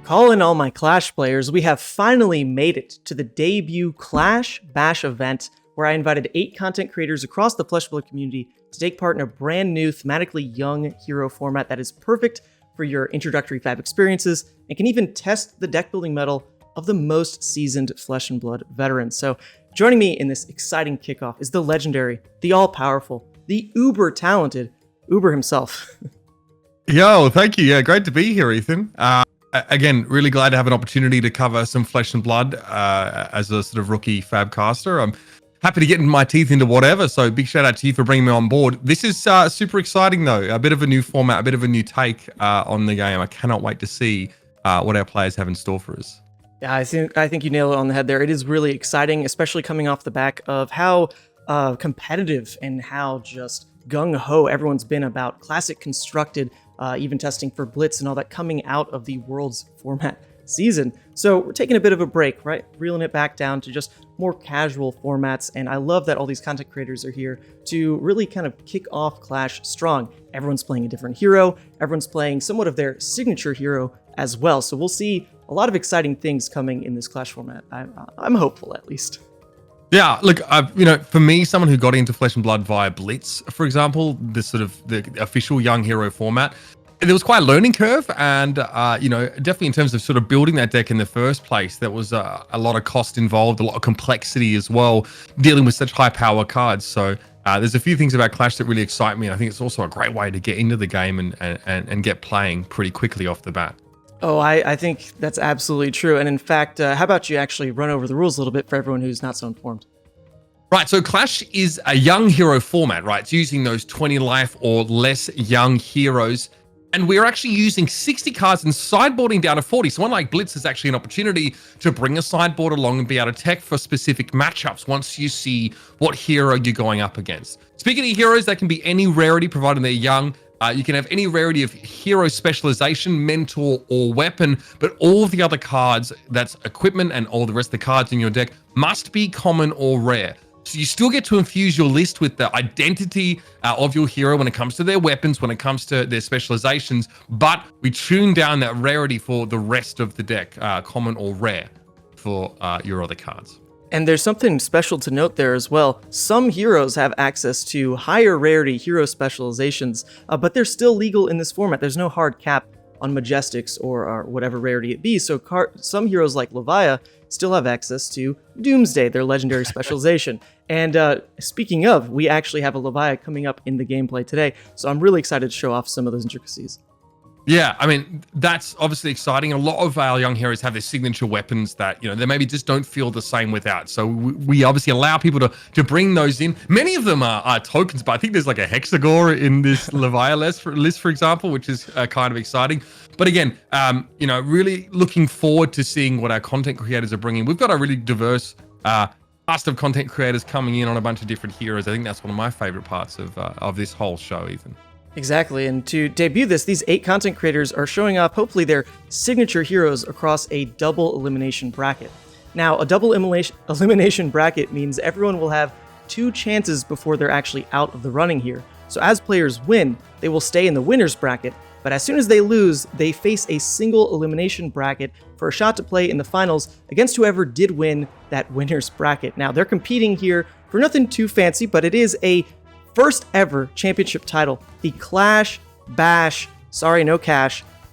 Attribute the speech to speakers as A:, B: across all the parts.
A: Calling all my Clash players, we have finally made it to the debut Clash Bash event, where I invited 8 content creators across the Flesh Blood community to take part in a brand new, thematically young hero format that is perfect for your introductory Fab experiences and can even test the deck building mettle of the most seasoned Flesh and Blood veterans. So joining me in this exciting kickoff is the legendary, the all-powerful, the uber-talented Uber himself.
B: Yo, thank you. Yeah, great to be here, Ethan. Again, really glad to have an opportunity to cover some Flesh and Blood as a sort of rookie Fab caster. I'm happy to get my teeth into whatever, so big shout out to you for bringing me on board. This is super exciting, though. A bit of a new format, a bit of a new take on the game. I cannot wait to see what our players have in store for us.
A: Yeah, I think you nailed it on the head there. It is really exciting, especially coming off the back of how competitive and how just gung-ho everyone's been about Classic Constructed, even testing for Blitz and all that coming out of the Worlds format season. So we're taking a bit of a break, right? Reeling it back down to just more casual formats. And I love that all these content creators are here to really kind of kick off Clash strong. Everyone's playing a different hero. Everyone's playing somewhat of their signature hero as well. So we'll see a lot of exciting things coming in this Clash format. I'm hopeful, at least.
B: Yeah, look, for me, someone who got into Flesh and Blood via Blitz, for example, the official young hero format, there was quite a learning curve, and definitely in terms of sort of building that deck in the first place, there was a lot of cost involved, a lot of complexity as well, dealing with such high power cards. So there's a few things about Clash that really excite me, and I think it's also a great way to get into the game and get playing pretty quickly off the bat.
A: Oh, I think that's absolutely true. And in fact, how about you actually run over the rules a little bit for everyone who's not so informed?
B: Right, so Clash is a young hero format, right? It's using those 20 life or less young heroes. And we're actually using 60 cards and sideboarding down to 40. So unlike Blitz, is actually an opportunity to bring a sideboard along and be able to tech for specific matchups once you see what hero you're going up against. Speaking of heroes, that can be any rarity provided they're young. You can have any rarity of hero specialization, mentor, or weapon, but all of the other cards, that's equipment and all the rest of the cards in your deck, must be common or rare. So you still get to infuse your list with the identity of your hero when it comes to their weapons, when it comes to their specializations, but we tune down that rarity for the rest of the deck, common or rare, for your other cards.
A: And there's something special to note there as well. Some heroes have access to higher rarity hero specializations, but they're still legal in this format. There's no hard cap on Majestics or whatever rarity it be. So some heroes like Levia still have access to Doomsday, their legendary specialization. And speaking of, we actually have a Levia coming up in the gameplay today. So I'm really excited to show off some of those intricacies.
B: Yeah, I mean, that's obviously exciting. A lot of our young heroes have their signature weapons that, they maybe just don't feel the same without. So we obviously allow people to bring those in. Many of them are tokens, but I think there's like a Hexagore in this Levia list, for example, which is kind of exciting. But again, really looking forward to seeing what our content creators are bringing. We've got a really diverse cast of content creators coming in on a bunch of different heroes. I think that's one of my favorite parts of this whole show, Ethan.
A: Exactly, and to debut this, these 8 content creators are showing off, hopefully, their signature heroes across a double elimination bracket. Now, a double elimination bracket means everyone will have 2 chances before they're actually out of the running here. So as players win, they will stay in the winner's bracket, but as soon as they lose, they face a single elimination bracket for a shot to play in the finals against whoever did win that winner's bracket. Now, they're competing here for nothing too fancy, but it is a first ever championship title, the Clash Bash,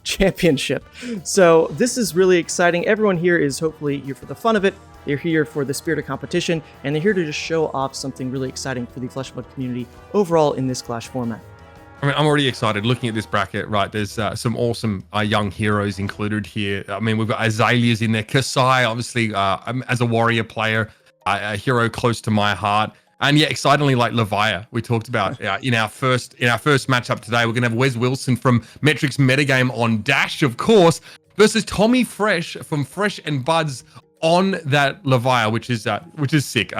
A: Championship. So this is really exciting. Everyone here is hopefully here for the fun of it. They're here for the spirit of competition, and they're here to just show off something really exciting for the Flesh and Blood community overall in this Clash format.
B: I mean, I'm already excited looking at this bracket, right? There's some awesome young heroes included here. I mean, we've got Azaleas in there. Kasai, obviously, as a warrior player, a hero close to my heart. And yeah, excitingly, like Levia, we talked about in our first matchup today, we're going to have Wes Wilson from Metrics Metagame on Dash, of course, versus Tommy Fresh from Fresh and Buds on that Levia, which is sick.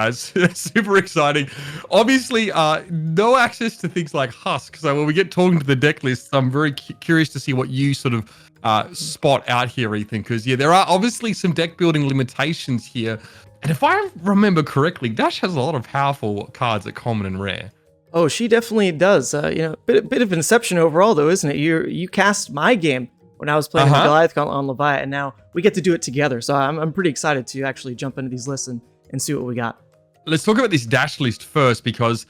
B: Super exciting. Obviously, no access to things like Husk. So when we get talking to the deck lists, I'm very curious to see what you sort of spot out here, Ethan, because yeah, there are obviously some deck building limitations here. And if I remember correctly, Dash has a lot of powerful cards at common and rare.
A: Oh, she definitely does. Bit of Inception overall, though, isn't it? You cast my game when I was playing the Goliath on Levia, and now we get to do it together. So I'm pretty excited to actually jump into these lists and see what we got.
B: Let's talk about this dash list first, because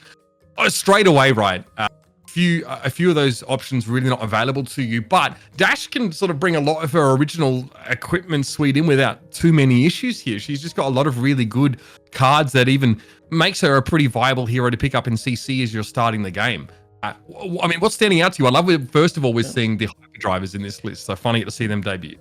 B: straight away, right? A few of those options really not available to you, but Dash can sort of bring a lot of her original equipment suite in without too many issues here. She's just got a lot of really good cards that even makes her a pretty viable hero to pick up in CC as you're starting the game. I mean, what's standing out to you? I love it, first of all, we're seeing the hyperdrivers in this list, so funny to see them debut.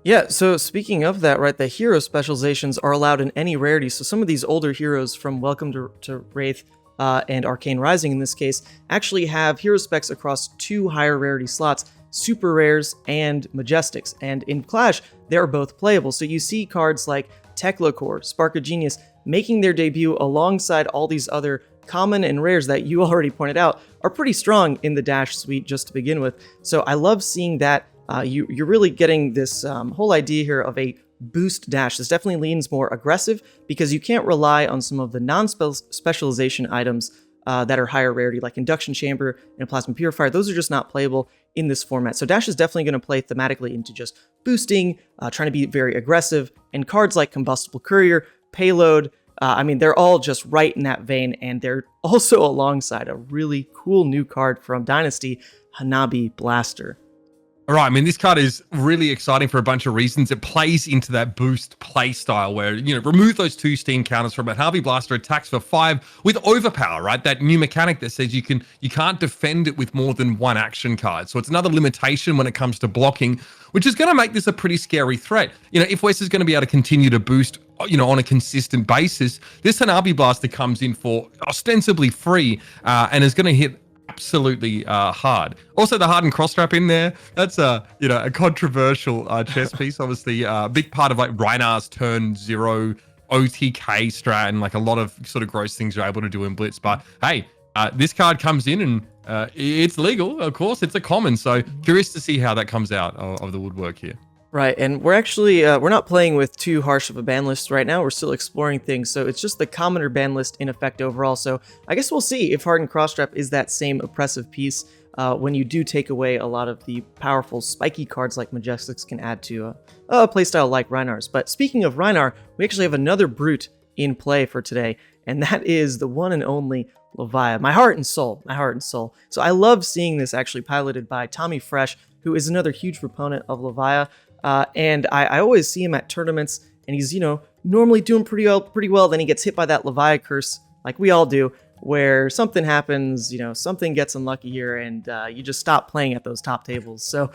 A: Yeah, so speaking of that, right, the hero specializations are allowed in any rarity. So some of these older heroes from Welcome to Wraith and Arcane Rising in this case actually have hero specs across 2 higher rarity slots, super rares and majestics. And in Clash, they're both playable. So you see cards like Teclacore, Spark of Genius making their debut alongside all these other common and rares that you already pointed out are pretty strong in the Dash suite just to begin with. So I love seeing that. You're really getting this whole idea here of a boost dash. This definitely leans more aggressive because you can't rely on some of the non-specialization items that are higher rarity, like Induction Chamber and Plasma Purifier. Those are just not playable in this format. So Dash is definitely going to play thematically into just boosting, trying to be very aggressive, and cards like Combustible Courier, Payload, I mean, they're all just right in that vein, and they're also alongside a really cool new card from Dynasty, Hanabi Blaster.
B: All right, I mean, this card is really exciting for a bunch of reasons. It plays into that boost play style where, remove those 2 steam counters from it. Harvey Blaster attacks for 5 with Overpower, right? That new mechanic that says you can't defend it with more than 1 action card. So it's another limitation when it comes to blocking, which is going to make this a pretty scary threat. If West is going to be able to continue to boost, on a consistent basis, this Hanabi Blaster comes in for ostensibly free and is going to hit absolutely hard. Also, the hardened cross strap in there, that's a controversial chess piece. Obviously, a big part of like Reinar's turn 0 OTK strat and like a lot of sort of gross things you're able to do in Blitz. But hey, this card comes in and it's legal, of course. It's a common. So curious to see how that comes out of the woodwork here.
A: Right, and we're actually, we're not playing with too harsh of a ban list right now. We're still exploring things, so it's just the commoner ban list in effect overall. So I guess we'll see if Hardened Crossstrap is that same oppressive piece when you do take away a lot of the powerful spiky cards like Majestics can add to a playstyle like Reinar's. But speaking of Reinar, we actually have another brute in play for today, and that is the one and only Levia. My heart and soul. So I love seeing this actually piloted by Tommy Fresh, who is another huge proponent of Levia. And I always see him at tournaments, and he's, normally doing pretty well. Then he gets hit by that Levia curse, like we all do, where something happens, something gets unlucky here, and you just stop playing at those top tables. So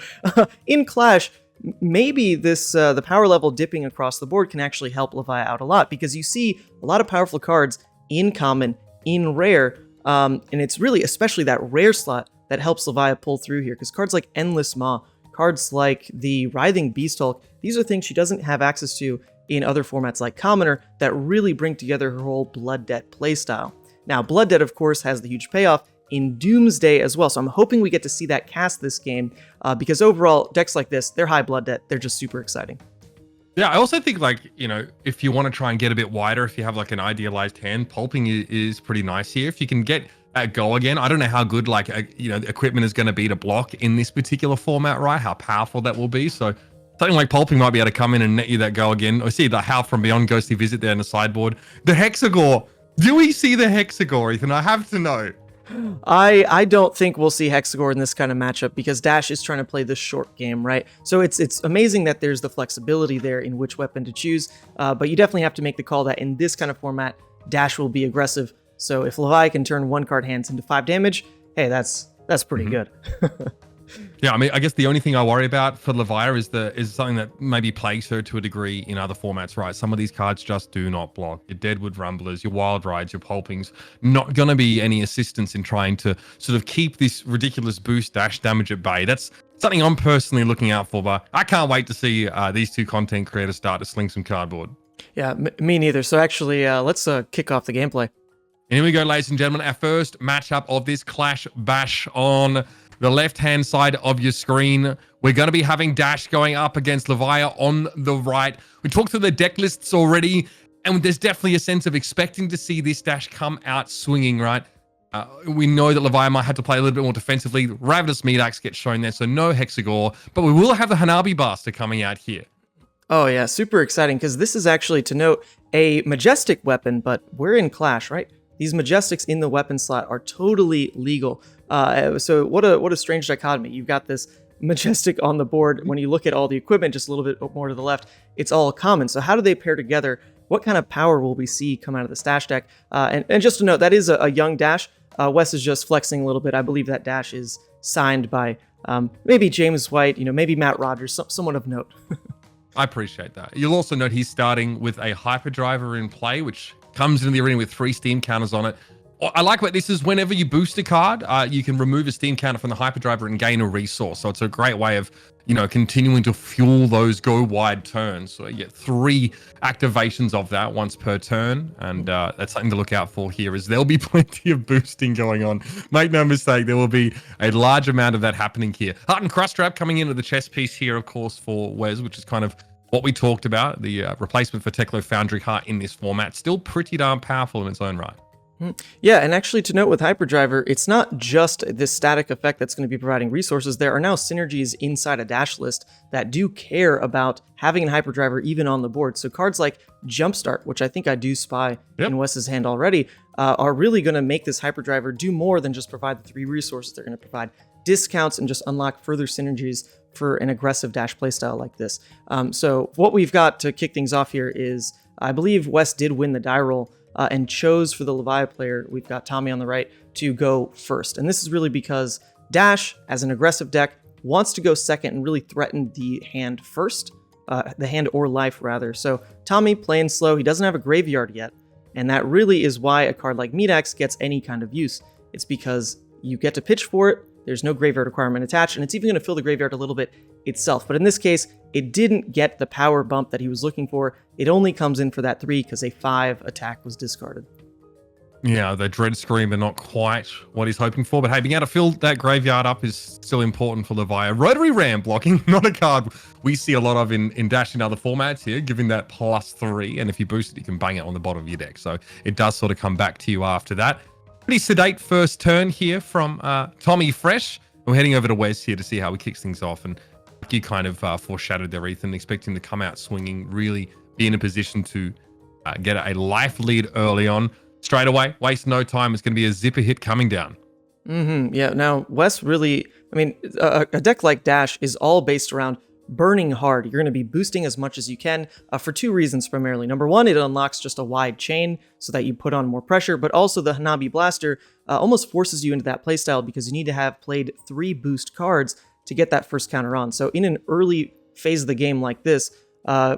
A: in Clash, maybe this the power level dipping across the board can actually help Levia out a lot, because you see a lot of powerful cards in common, in rare, and it's really especially that rare slot that helps Levia pull through here, because cards like Endless Maw, cards like the Writhing Beast Hulk, these are things she doesn't have access to in other formats like Commoner that really bring together her whole Blood Debt playstyle. Now, Blood Debt, of course, has the huge payoff in Doomsday as well, so I'm hoping we get to see that cast this game, because overall, decks like this, they're high Blood Debt, they're just super exciting.
B: Yeah, I also think, if you want to try and get a bit wider, if you have like an idealized hand, pulping is pretty nice here. If you can get go again, I don't know how good equipment is going to be to block in this particular format, right? How powerful that will be. So something like pulping might be able to come in and net you that go again. Or see the Howl from Beyond Ghostly Visit there in the sideboard. The Hexagore. Do we see the Hexagore, Ethan? I have to know.
A: I don't think we'll see Hexagore in this kind of matchup, because Dash is trying to play this short game, right? So it's amazing that there's the flexibility there in which weapon to choose, but you definitely have to make the call that in this kind of format, Dash will be aggressive. So if Levia can turn 1-card hands into 5 damage, hey, that's pretty good.
B: Yeah, I mean, I guess the only thing I worry about for Levia is something that maybe plagues her to a degree in other formats, right? Some of these cards just do not block. Your Deadwood Rumblers, your Wild Rides, your Pulpings, not going to be any assistance in trying to sort of keep this ridiculous boost dash damage at bay. That's something I'm personally looking out for, but I can't wait to see these 2 content creators start to sling some cardboard.
A: Yeah, me neither. So actually, let's kick off the gameplay.
B: And here we go, ladies and gentlemen, our first matchup of this Clash Bash. On the left-hand side of your screen, we're going to be having Dash going up against Levia on the right. We talked through the deck lists already, and there's definitely a sense of expecting to see this Dash come out swinging, right? We know that Levia might have to play a little bit more defensively. Ravenous Meat Axe gets shown there, so no Hexagore, but we will have the Hanabi Blaster coming out here.
A: Oh yeah, super exciting, because this is actually, to note, a Majestic weapon, but we're in Clash, right? These Majestics in the weapon slot are totally legal. So what a strange dichotomy. You've got this Majestic on the board. When you look at all the equipment, just a little bit more to the left, it's all common. So how do they pair together? What kind of power will we see come out of this Dash deck? And just to note, that is a young Dash. Wes is just flexing a little bit. I believe that Dash is signed by maybe James White, maybe Matt Rogers, someone of note.
B: I appreciate that. You'll also note he's starting with a Hyperdriver in play, which comes into the arena with 3 Steam counters on it. I like what this is. Whenever you boost a card, you can remove a Steam counter from the Hyperdriver and gain a resource. So it's a great way of, continuing to fuel those go wide turns. So you get 3 activations of that once per turn. And that's something to look out for here, is there'll be plenty of boosting going on. Make no mistake, there will be a large amount of that happening here. Heart and Crust Trap coming into the chess piece here, of course, for Wes, which is kind of what we talked about, the replacement for Teklo Foundry Heart in this format. Still pretty darn powerful in its own right.
A: Yeah, and actually to note with Hyperdriver, it's not just this static effect that's going to be providing resources. There are now synergies inside a Dash list that do care about having a Hyperdriver even on the board. So cards like Jumpstart, which I think I do spy in Wes's hand already, are really going to make this Hyperdriver do more than just provide the 3 resources. They're going to provide discounts and just unlock further synergies for an aggressive Dash playstyle like this. So what we've got to kick things off here is, I believe Wes did win the die roll, and chose for the Levia player, we've got Tommy on the right, to go first. And this is really because Dash, as an aggressive deck, wants to go second and really threaten the hand first, the hand or life rather. So Tommy playing slow, he doesn't have a graveyard yet, and that really is why a card like Meat Axe gets any kind of use. It's because you get to pitch for it, there's no graveyard requirement attached, and it's even going to fill the graveyard a little bit itself. But in this case, it didn't get the power bump that he was looking for. It only comes in for that 3 because a 5 attack was discarded.
B: Yeah, the Dread Screamer, not quite what he's hoping for. But hey, being able to fill that graveyard up is still important for Levia. Rotary Ram blocking, not a card we see a lot of in Dash in other formats here, giving that +3. And if you boost it, you can bang it on the bottom of your deck. So it does sort of come back to you after that. Pretty sedate first turn here from Tommy Fresh. We're heading over to Wes here to see how he kicks things off. And you kind of foreshadowed there, Ethan, expect him to come out swinging, really be in a position to get a life lead early on. Straight away, waste no time. It's going to be a zipper hit coming down.
A: Yeah, now Wes really, a deck like Dash is all based around burning hard. You're going to be boosting as much as you can for 2 reasons primarily. Number 1, it unlocks just a wide chain so that you put on more pressure, but also the Hanabi Blaster almost forces you into that playstyle because you need to have played 3 boost cards to get that first counter on. So in an early phase of the game like this,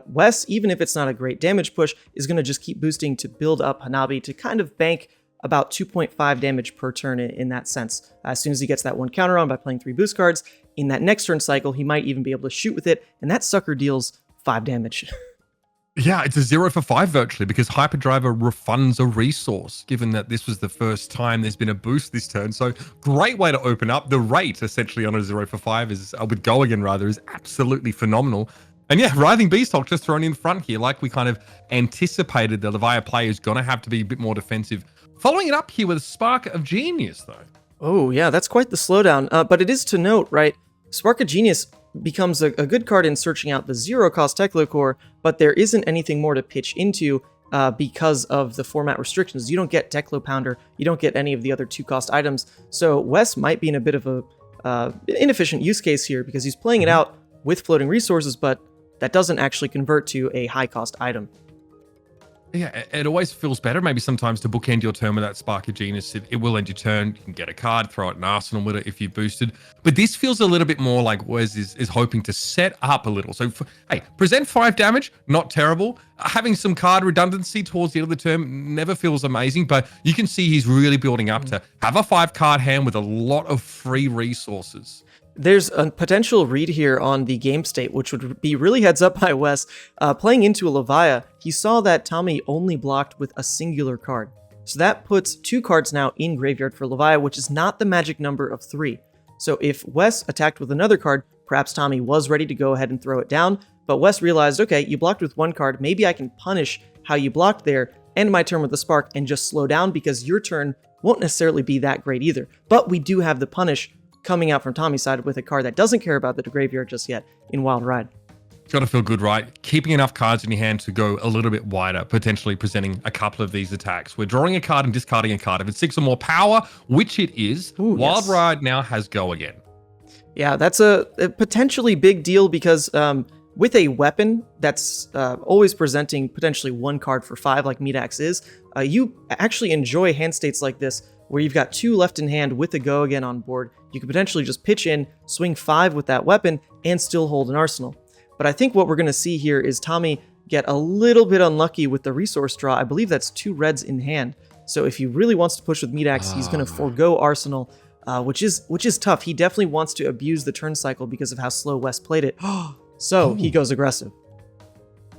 A: Wes, even if it's not a great damage push, is going to just keep boosting to build up Hanabi to kind of bank about 2.5 damage per turn in that sense. As soon as he gets that 1 counter on by playing 3 boost cards, in that next turn cycle, he might even be able to shoot with it, and that sucker deals 5 damage.
B: Yeah, it's a 0 for 5 virtually, because Hyperdriver refunds a resource, given that this was the first time there's been a boost this turn. So great way to open up. The rate essentially on a 0 for 5 is, with Go Again rather, is absolutely phenomenal. And yeah, Writhing Beasthawk just thrown in front here, like we kind of anticipated the Levia player is going to have to be a bit more defensive. Following it up here with a Spark of Genius, though.
A: Oh yeah, that's quite the slowdown. But it is to note, right, Spark of Genius becomes a good card in searching out the 0-cost Teklo core, but there isn't anything more to pitch into because of the format restrictions. You don't get Teklo Pounder, you don't get any of the other 2-cost items, so Wes might be in a bit of a inefficient use case here because he's playing it out with floating resources, but that doesn't actually convert to a high-cost item.
B: Yeah, it always feels better maybe sometimes to bookend your turn with that Spark of Genius. It will end your turn. You can get a card, throw it in Arsenal with it if you boosted. But this feels a little bit more like Wes is hoping to set up a little. So, hey, present 5 damage, not terrible. Having some card redundancy towards the end of the turn never feels amazing, but you can see he's really building up to have a 5-card hand with a lot of free resources.
A: There's a potential read here on the game state, which would be really heads up by Wes. Playing into a Levia, he saw that Tommy only blocked with a singular card. So that puts 2 cards now in graveyard for Levia, which is not the magic number of 3. So if Wes attacked with another card, perhaps Tommy was ready to go ahead and throw it down, but Wes realized, okay, you blocked with 1 card, maybe I can punish how you blocked there end my turn with the spark and just slow down because your turn won't necessarily be that great either. But we do have the punish coming out from Tommy's side with a card that doesn't care about the graveyard just yet in Wild Ride.
B: It's got to feel good, right? Keeping enough cards in your hand to go a little bit wider, potentially presenting a couple of these attacks. We're drawing a card and discarding a card. If it's 6 or more power, which it is, Wild Ride now has go again.
A: Yeah, that's a potentially big deal because with a weapon that's always presenting potentially 1 card for 5 like Medax is, you actually enjoy hand states like this where you've got 2 left in hand with a go again on board. You could potentially just pitch in, swing 5 with that weapon, and still hold an arsenal. But I think what we're going to see here is Tommy get a little bit unlucky with the resource draw. I believe that's 2 reds in hand. So if he really wants to push with Medax, he's going to forego Arsenal, which is tough. He definitely wants to abuse the turn cycle because of how slow Wes played it. So he goes aggressive.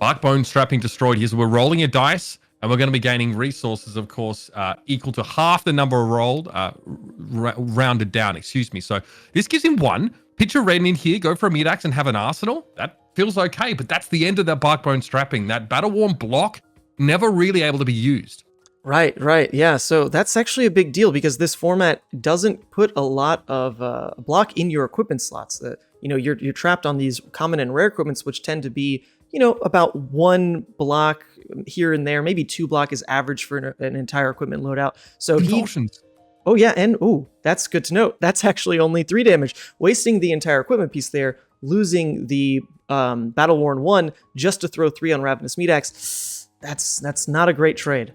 B: Barkbone Strapping destroyed here. So we're rolling a dice, and we're going to be gaining resources, of course, equal to half the number rolled, rounded down, excuse me. So this gives him 1. Pitch a red in here, go for a Medax and have an arsenal. That feels okay, but that's the end of that Barkbone Strapping. That Battle-Worn block, never really able to be used.
A: Right. Yeah, so that's actually a big deal because this format doesn't put a lot of block in your equipment slots. You're trapped on these common and rare equipments, which tend to be, about 1 block here and there. Maybe 2 block is average for an entire equipment loadout. So
B: Convulsions.
A: Oh yeah, and that's good to note. That's actually only 3 damage, wasting the entire equipment piece there, losing the Battle-Worn 1 just to throw 3 on Ravenous Medax. That's not a great trade.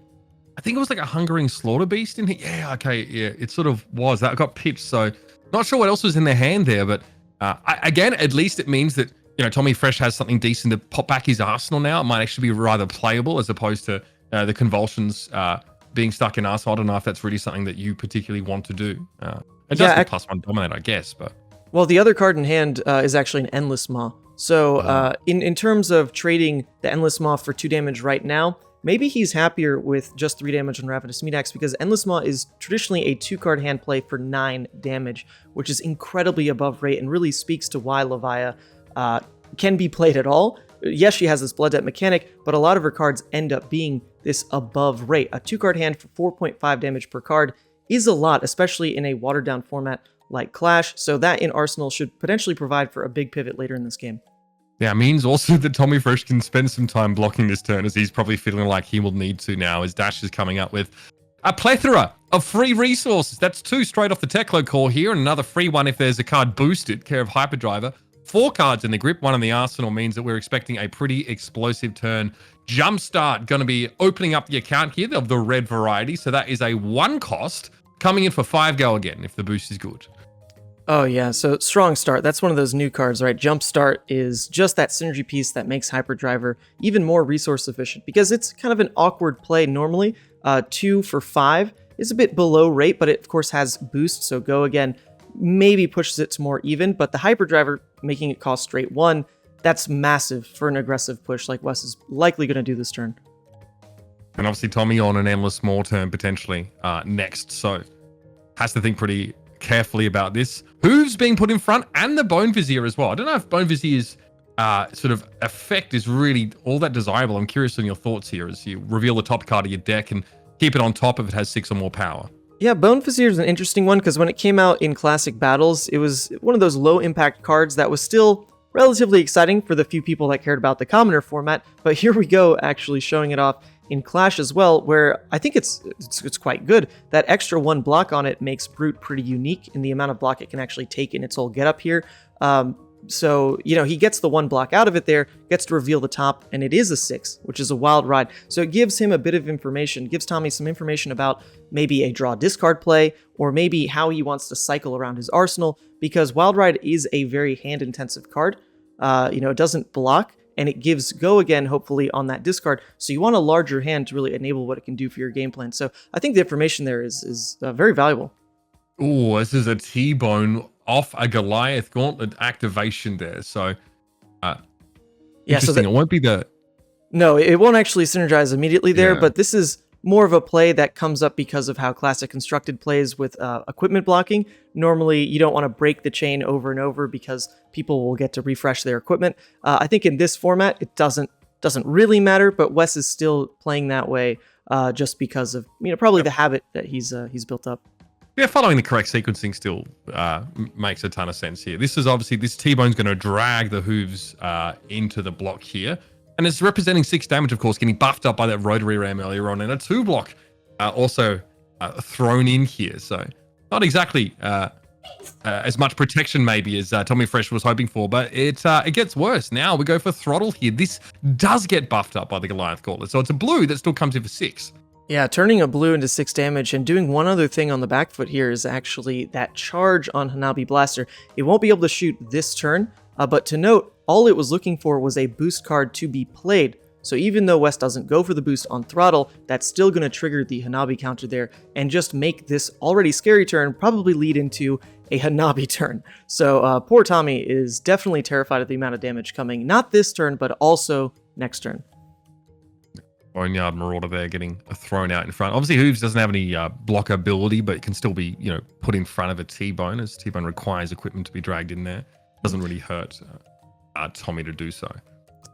B: I think it was like a Hungering Slaughter Beast in here. Yeah, okay, yeah, it sort of was. That got pitched, so not sure what else was in their hand there, but again, at least it means that, Tommy Fresh has something decent to pop back his arsenal now. It might actually be rather playable as opposed to the Convulsions being stuck in Arsenal. I don't know if that's really something that you particularly want to do. It does be +1 dominate, I guess, but...
A: Well, the other card in hand is actually an Endless Maw. So in terms of trading the Endless Maw for 2 damage right now, maybe he's happier with just 3 damage on Ravenous Medax because Endless Maw is traditionally a 2-card hand play for 9 damage, which is incredibly above rate and really speaks to why Levia can be played at all. Yes, she has this Blood Debt mechanic, but a lot of her cards end up being this above rate. A 2-card hand for 4.5 damage per card is a lot, especially in a watered-down format like Clash, so that in Arsenal should potentially provide for a big pivot later in this game.
B: Yeah, it means also that Tommy Fresh can spend some time blocking this turn as he's probably feeling like he will need to now as Dash is coming up with a plethora of free resources. That's 2 straight off the Techlo core here and another free one if there's a card boosted, care of Hyperdriver. 4 cards in the grip, 1 in the arsenal means that we're expecting a pretty explosive turn. Jumpstart going to be opening up the account here of the red variety. So that is a 1 cost coming in for 5 go again if the boost is good.
A: Oh yeah, so Strong Start, that's one of those new cards, right? Jumpstart is just that synergy piece that makes Hyperdriver even more resource efficient because it's kind of an awkward play normally. 2 for 5 is a bit below rate, but it of course has boost, so go again maybe pushes it to more even, but the Hyperdriver making it cost straight 1, that's massive for an aggressive push like Wes is likely going to do this turn.
B: And obviously Tommy on an Endless Maw turn potentially next, so has to think pretty carefully about this. Hooves being put in front and the Bone Vizier as well. I don't know if Bone Vizier's sort of effect is really all that desirable. I'm curious on your thoughts here as you reveal the top card of your deck and keep it on top if it has 6 or more power.
A: Yeah, Bone Vizier is an interesting one because when it came out in Classic Battles, it was one of those low impact cards that was still relatively exciting for the few people that cared about the commoner format, but here we go actually showing it off in Clash as well, where I think it's quite good. That extra 1 block on it makes Brute pretty unique in the amount of block it can actually take in its whole getup here. So, he gets the 1 block out of it there, gets to reveal the top, and it is a 6, which is a Wild Ride. So it gives him a bit of information, gives Tommy some information about maybe a draw discard play, or maybe how he wants to cycle around his arsenal, because Wild Ride is a very hand-intensive card. It doesn't block, and it gives go again, hopefully, on that discard. So you want a larger hand to really enable what it can do for your game plan. So I think the information there is very valuable.
B: Oh, this is a T-Bone off a Goliath Gauntlet activation there. So, interesting. It won't be the...
A: No, it won't actually synergize immediately there, but this is more of a play that comes up because of how Classic Constructed plays with equipment blocking. Normally, you don't want to break the chain over and over because people will get to refresh their equipment. I think in this format, it doesn't really matter, but Wes is still playing that way just because of probably the habit that he's built up.
B: Yeah, following the correct sequencing still makes a ton of sense here. This is obviously, this T-Bone's going to drag the hooves into the block here. And it's representing 6 damage, of course, getting buffed up by that rotary ram earlier on. And a 2 block also thrown in here. So not exactly as much protection maybe as Tommy Fresh was hoping for. But it gets worse. Now we go for throttle here. This does get buffed up by the Goliath Gauntlet. So it's a blue that still comes in for 6.
A: Yeah, turning a blue into 6 damage and doing one other thing on the back foot here is actually that charge on Hanabi Blaster. It won't be able to shoot this turn, but to note, all it was looking for was a boost card to be played. So even though West doesn't go for the boost on throttle, that's still going to trigger the Hanabi counter there and just make this already scary turn probably lead into a Hanabi turn. So poor Tommy is definitely terrified of the amount of damage coming, not this turn, but also next turn.
B: Boneyard Marauder there getting thrown out in front. Obviously, Hooves doesn't have any block ability, but it can still be, put in front of a T-Bone, as T-Bone requires equipment to be dragged in there. Doesn't really hurt Tommy to do so.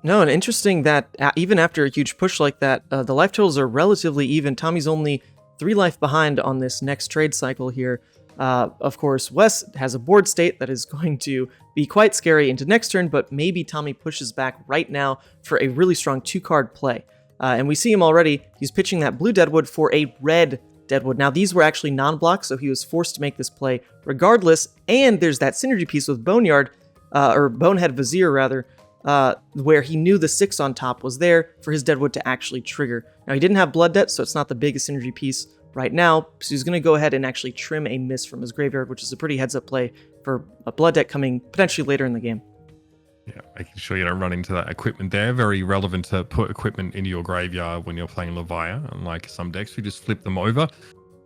A: No, and interesting that even after a huge push like that, the life totals are relatively even. Tommy's only 3 life behind on this next trade cycle here. Of course, Wes has a board state that is going to be quite scary into next turn, but maybe Tommy pushes back right now for a really strong 2-card play. And we see him already. He's pitching that blue Deadwood for a red Deadwood. Now, these were actually non-blocks, so he was forced to make this play regardless. And there's that synergy piece with Boneyard, or Bonehead Vizier, rather, where he knew the 6 on top was there for his Deadwood to actually trigger. Now, he didn't have Blood Debt, so it's not the biggest synergy piece right now. So he's going to go ahead and actually trim a miss from his graveyard, which is a pretty heads-up play for a Blood Debt coming potentially later in the game.
B: Yeah, making sure you don't run into that equipment there. Very relevant to put equipment into your graveyard when you're playing Levia. Unlike some decks, we just flip them over.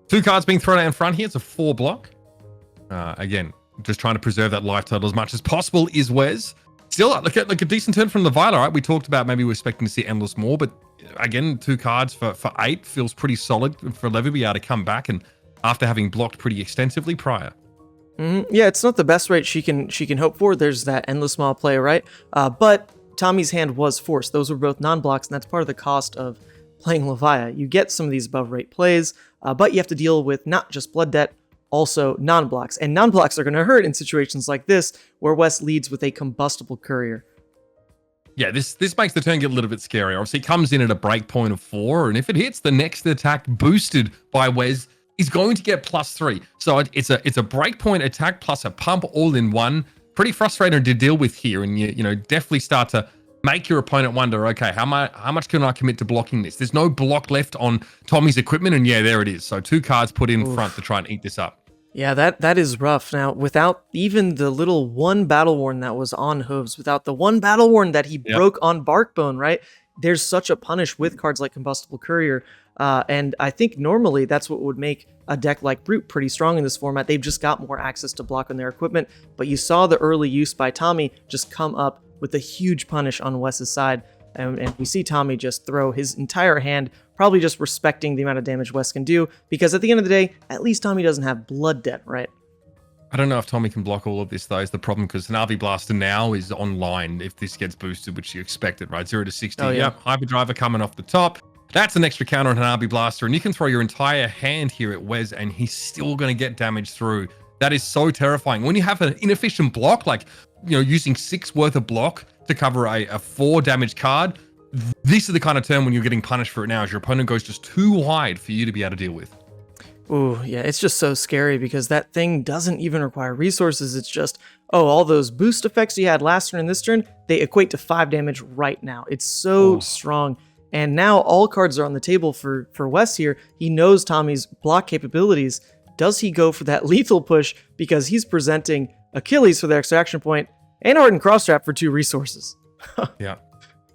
B: 2 cards being thrown out in front here. It's a 4 block. Again, just trying to preserve that life total as much as possible is Wes. Still, look at a decent turn from Levia, right? We talked about maybe we're expecting to see Endless more, but again, 2 cards for 8 feels pretty solid for Levia to be able to come back, and after having blocked pretty extensively prior.
A: Yeah, it's not the best rate she can hope for. There's that Endless Maw play, right? But Tommy's hand was forced. Those were both non-blocks, and that's part of the cost of playing Levia. You get some of these above rate plays, but you have to deal with not just Blood Debt, also non-blocks. And non-blocks are going to hurt in situations like this, where Wes leads with a Combustible Courier.
B: Yeah, this makes the turn get a little bit scarier. Obviously, it comes in at a break point of 4, and if it hits, the next attack boosted by Wes is going to get +3. So it's a breakpoint attack plus a pump all in one. Pretty frustrating to deal with here, and you definitely start to make your opponent wonder, okay, how much can I commit to blocking this? There's no block left on Tommy's equipment, and yeah, there it is. So 2 cards put in front to try and eat this up.
A: Yeah, that is rough. Now, without even the little 1 Battle Worn that was on Hooves, without the 1 Battle Worn that he broke on Barkbone, right? There's such a punish with cards like Combustible Courier. And I think normally that's what would make a deck like Brute pretty strong in this format. They've just got more access to block on their equipment. But you saw the early use by Tommy just come up with a huge punish on Wes's side. And we see Tommy just throw his entire hand, probably just respecting the amount of damage Wes can do. Because at the end of the day, at least Tommy doesn't have Blood Debt, right?
B: I don't know if Tommy can block all of this, though, is the problem, because Hanabi Blaster now is online if this gets boosted, which you expected, right? 0 to 60.
A: Oh, yeah.
B: Yep, Hyperdriver coming off the top. That's an extra counter on Hanabi Blaster, and you can throw your entire hand here at Wes, and he's still going to get damage through. That is so terrifying. When you have an inefficient block, like, using 6 worth of block to cover a 4 damage card, this is the kind of turn when you're getting punished for it now, as your opponent goes just too wide for you to be able to deal with.
A: Ooh, yeah, it's just so scary because that thing doesn't even require resources. It's just, all those boost effects you had last turn and this turn, they equate to 5 damage right now. It's so strong. And now all cards are on the table for Wes here. He knows Tommy's block capabilities. Does he go for that lethal push because he's presenting Achilles for the extra action point and Hardened Crosstrap for 2 resources?
B: Yeah.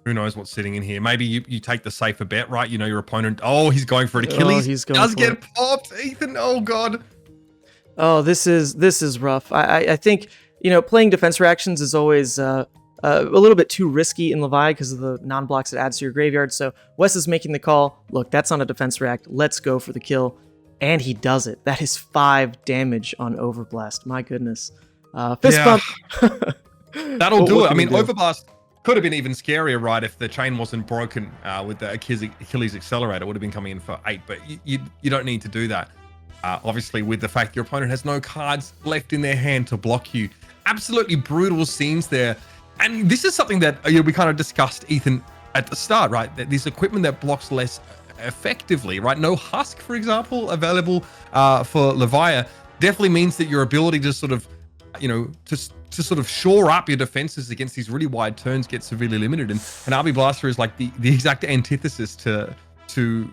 B: Who knows what's sitting in here? Maybe you take the safer bet, right? Your opponent, he's going for an Achilles.
A: He's going
B: does
A: for
B: get
A: it.
B: popped, Ethan. Oh, God.
A: Oh, this is rough. I think, playing defense reactions is always a little bit too risky in Levia because of the non-blocks it adds to your graveyard. So Wes is making the call. Look, that's on a defense react. Let's go for the kill. And he does it. That is 5 damage on Overblast. My goodness. Fist bump.
B: That'll do it. I mean, Overblast Could have been even scarier, right, if the chain wasn't broken with the Achilles accelerator. Would have been coming in for 8, but you don't need to do that. Obviously, with the fact your opponent has no cards left in their hand to block you. Absolutely brutal scenes there. And this is something that we kind of discussed, Ethan, at the start, right? That this equipment that blocks less effectively, right? No husk, for example, available for Levia definitely means that your ability to sort of, to sort of shore up your defenses against these really wide turns gets severely limited. And RB Blaster is like the exact antithesis to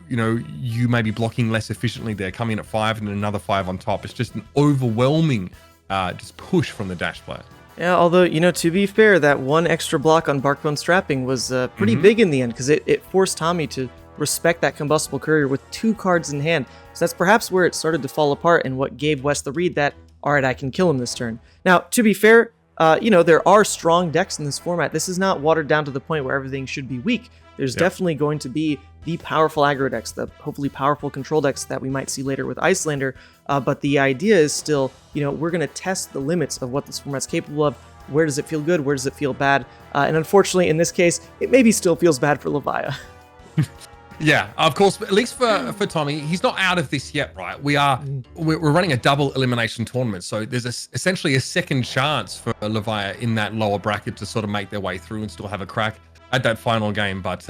B: you maybe blocking less efficiently there, coming in at 5 and another 5 on top. It's just an overwhelming just push from the dash player.
A: Yeah, although, to be fair, that one extra block on Barkbone Strapping was pretty big in the end, because it forced Tommy to respect that Combustible Courier with 2 cards in hand. So that's perhaps where it started to fall apart and what gave West the read that, all right, I can kill him this turn. Now, to be fair, there are strong decks in this format. This is not watered down to the point where everything should be weak. There's definitely going to be the powerful aggro decks, the hopefully powerful control decks that we might see later with Icelander. But the idea is still, we're going to test the limits of what this format's capable of. Where does it feel good? Where does it feel bad? And unfortunately, in this case, it maybe still feels bad for Levia.
B: Yeah, of course, but at least for Tommy, he's not out of this yet, right? We're running a double elimination tournament, so there's essentially a second chance for Levia in that lower bracket to sort of make their way through and still have a crack at that final game. But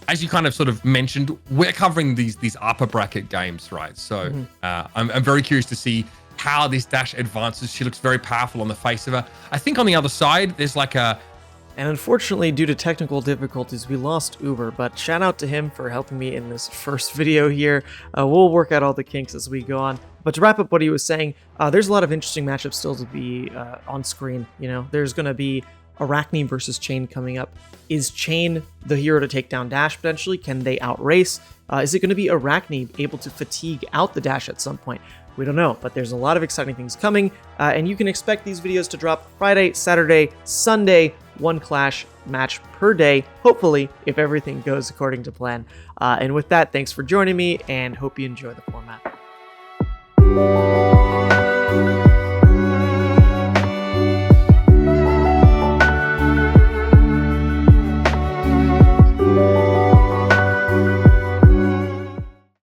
B: as you kind of sort of mentioned, we're covering these upper bracket games, right? So I'm very curious to see how this Dash advances. She looks very powerful on the face of her. I think on the other side, there's like a...
A: And unfortunately, due to technical difficulties, we lost Uber, but shout out to him for helping me in this first video here. We'll work out all the kinks as we go on. But to wrap up what he was saying, there's a lot of interesting matchups still to be on screen. There's going to be Arachne versus Chain coming up. Is Chain the hero to take down Dash potentially? Can they outrace? Is it going to be Arachne able to fatigue out the Dash at some point? We don't know, but there's a lot of exciting things coming, and you can expect these videos to drop Friday, Saturday, Sunday, 1 Clash match per day, hopefully, if everything goes according to plan. And with that, thanks for joining me, and hope you enjoy the format.